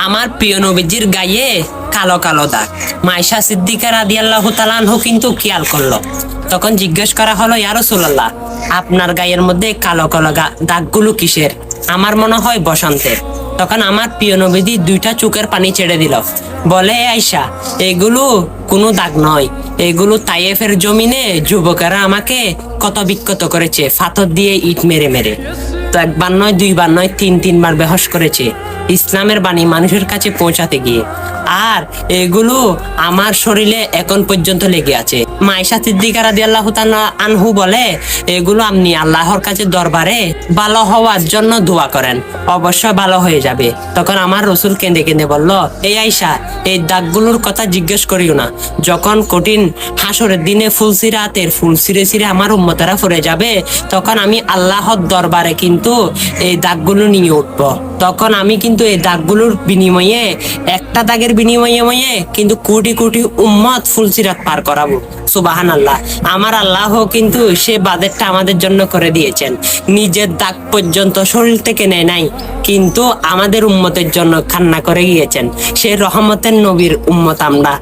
আমার প্রিয় নবীজির গায়ে কালো কালো দাগ। মাইশা সিদ্দিকা রাদিয়াল্লাহু তাআলা আনহু কিন্তু খেয়াল করলো। তখন জিজ্ঞেস করা হলো, ইয়া রাসূলুল্লাহ, আপনার গায়ের মধ্যে কালো কালো দাগগুলো কিসের? আমার মনে হয় বসন্তের। তখন আমার প্রিয় নবীজি দুইটা চোখের পানি ছেড়ে দিল, বলে, আয়েশা, এগুলো কোনো দাগ নয়, এগুলো তায়েফের জমিনে যুবকেরা আমাকে কত বিক্ষত করেছে, পাথর দিয়ে ইট মেরে মেরে। তো একবার নয়, দুইবার নয়, তিনবার বেহস করেছে ইসলামের বাণী মানুষের কাছে পৌঁছাতে গিয়ে। আর এগুলো আমার শরীরে এখন পর্যন্ত লেগে আছে। মাইশা সিদ্দিকা রাদিয়াল্লাহু তাআলা আনহু বলে, এগুলো আপনি আল্লাহর কাছে দরবারে ভালো হওয়ার জন্য দোয়া করেন, অবশ্যই ভালো হয়ে যাবে। তখন আমার রাসূল কেঁদে কেঁদে বলল, এই আয়েশা, এই দাগগুলোর কথা জিজ্ঞেস করিও না। যখন কঠিন হাসরের দিনে ফুলসিরাতের ফুল ছিঁড়ে ছিঁড়ে আমার উম্মতেরা পড়ে যাবে, তখন আমি আল্লাহর দরবারে কিন্তু এই দাগগুলো নিয়ে উঠবো। তখন আমি কিন্তু এই দাগগুলোর বিনিময়ে, একটা দাগের বিনিময়ে কিন্তু কোটি কোটি উম্মত ফুলসিরাত পার করাবো। সুবহানাল্লাহ। আমার আল্লাহ কিন্তু সে বাদেরটা আমাদের জন্য করে দিয়েছেন। নিজের দাগ পর্যন্ত শরীর থেকে নেয় নাই, কিন্তু আমাদের উম্মতের জন্য কান্না করে গিয়েছেন। সে রহমতের নবীর উম্মত আমরা।